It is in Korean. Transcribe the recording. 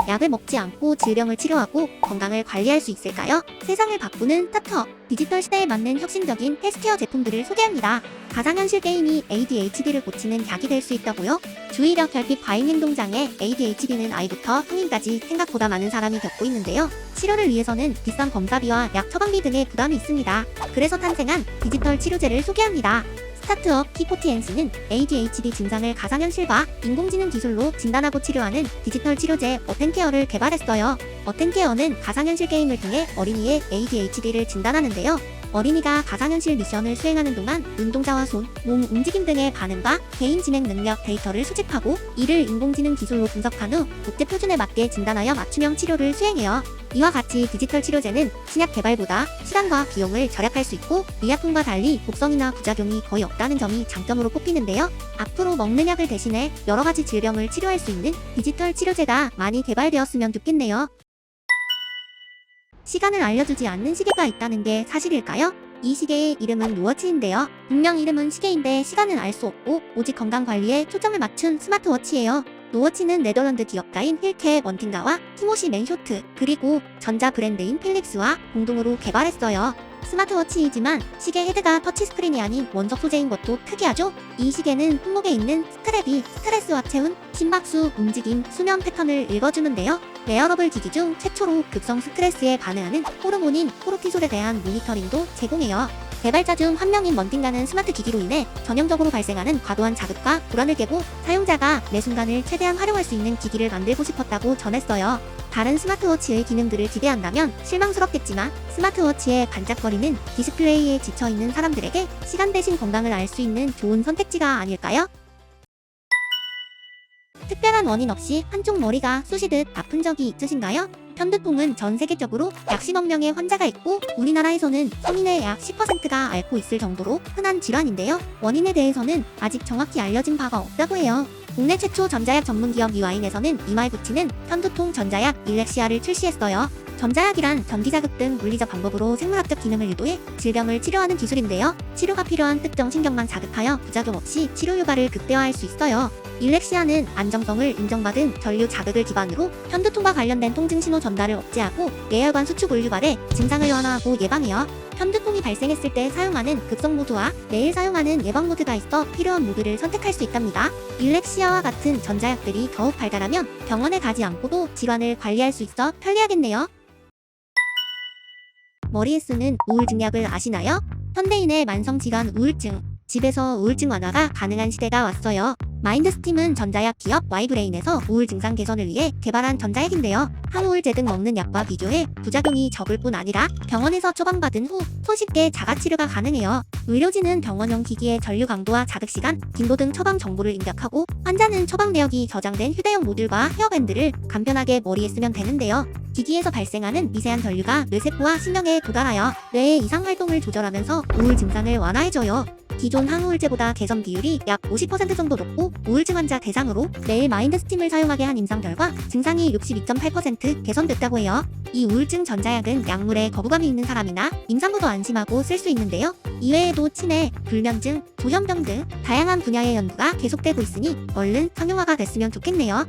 약을 먹지 않고 질병을 치료하고 건강을 관리할 수 있을까요? 세상을 바꾸는 스타트업, 디지털 시대에 맞는 혁신적인 헬스케어 제품들을 소개합니다. 가상현실 게임이 ADHD를 고치는 약이 될 수 있다고요? 주의력 결핍 과잉 행동장애 ADHD는 아이부터 성인까지 생각보다 많은 사람이 겪고 있는데요. 치료를 위해서는 비싼 검사비와 약 처방비 등의 부담이 있습니다. 그래서 탄생한 디지털 치료제를 소개합니다. 스타트업 키포티엔스는 ADHD 증상을 가상현실과 인공지능 기술로 진단하고 치료하는 디지털 치료제 어텐케어를 개발했어요. 어텐케어는 가상현실 게임을 통해 어린이의 ADHD를 진단하는데요. 어린이가 가상현실 미션을 수행하는 동안 눈동자와 손, 몸 움직임 등의 반응과 개인 진행 능력 데이터를 수집하고 이를 인공지능 기술로 분석한 후 국제 표준에 맞게 진단하여 맞춤형 치료를 수행해요. 이와 같이 디지털 치료제는 신약 개발보다 시간과 비용을 절약할 수 있고 의약품과 달리 독성이나 부작용이 거의 없다는 점이 장점으로 꼽히는데요. 앞으로 먹는 약을 대신해 여러 가지 질병을 치료할 수 있는 디지털 치료제가 많이 개발되었으면 좋겠네요. 시간을 알려주지 않는 시계가 있다는 게 사실일까요? 이 시계의 이름은 루워치인데요. 분명 이름은 시계인데 시간은 알 수 없고 오직 건강관리에 초점을 맞춘 스마트워치예요. 루워치는 네덜란드 기업가인 힐케 먼틴가와 티모시 맨쇼트 그리고 전자 브랜드인 필립스와 공동으로 개발했어요. 스마트워치이지만 시계 헤드가 터치스크린이 아닌 원석 소재인 것도 특이하죠? 이 시계는 손목에 있는 스트랩이 스트레스와 체온, 심박수, 움직임, 수면 패턴을 읽어주는데요. 웨어러블 기기 중 최초로 급성 스트레스에 반응하는 호르몬인 코르티솔에 대한 모니터링도 제공해요. 개발자 중 한 명인 먼틴가는 스마트 기기로 인해 전형적으로 발생하는 과도한 자극과 불안을 깨고 사용자가 매 순간을 최대한 활용할 수 있는 기기를 만들고 싶었다고 전했어요. 다른 스마트워치의 기능들을 기대한다면 실망스럽겠지만 스마트워치의 반짝거리는 디스플레이에 지쳐있는 사람들에게 시간 대신 건강을 알 수 있는 좋은 선택지가 아닐까요? 특별한 원인 없이 한쪽 머리가 쑤시듯 아픈 적이 있으신가요? 편두통은 전 세계적으로 약 10억 명의 환자가 있고 우리나라에서는 성인의 약 10%가 앓고 있을 정도로 흔한 질환인데요. 원인에 대해서는 아직 정확히 알려진 바가 없다고 해요. 국내 최초 전자약 전문기업 유아인에서는 이마에 붙이는 편두통 전자약 일렉시아를 출시했어요. 전자약이란 전기자극 등 물리적 방법으로 생물학적 기능을 유도해 질병을 치료하는 기술인데요. 치료가 필요한 특정 신경만 자극하여 부작용 없이 치료 효과를 극대화할 수 있어요. 일렉시아는 안정성을 인정받은 전류 자극을 기반으로 편두통과 관련된 통증 신호 전달을 억제하고 뇌혈관 수축을 유발해 증상을 완화하고 예방해요. 편두통이 발생했을 때 사용하는 급성 모드와 매일 사용하는 예방 모드가 있어 필요한 모드를 선택할 수 있답니다. 일렉시아와 같은 전자약들이 더욱 발달하면 병원에 가지 않고도 질환을 관리할 수 있어 편리하겠네요. 머리에 쓰는 우울증 약을 아시나요? 현대인의 만성질환 우울증, 집에서 우울증 완화가 가능한 시대가 왔어요. 마인드스팀은 전자약 기업 Y브레인에서 우울 증상 개선을 위해 개발한 전자약인데요. 항우울제 등 먹는 약과 비교해 부작용이 적을 뿐 아니라 병원에서 처방받은 후 손쉽게 자가치료가 가능해요. 의료진은 병원용 기기의 전류 강도와 자극시간, 빈도 등 처방 정보를 입력하고 환자는 처방 내역이 저장된 휴대용 모듈과 헤어밴드를 간편하게 머리에 쓰면 되는데요. 기기에서 발생하는 미세한 전류가 뇌세포와 신경에 도달하여 뇌의 이상 활동을 조절하면서 우울 증상을 완화해줘요. 기존 항우울제보다 개선 비율이 약 50% 정도 높고 우울증 환자 대상으로 매일 마인드스팀을 사용하게 한 임상 결과 증상이 62.8% 개선됐다고 해요. 이 우울증 전자약은 약물에 거부감이 있는 사람이나 임산부도 안심하고 쓸 수 있는데요. 이외에도 치매, 불면증, 조현병 등 다양한 분야의 연구가 계속되고 있으니 얼른 상용화가 됐으면 좋겠네요.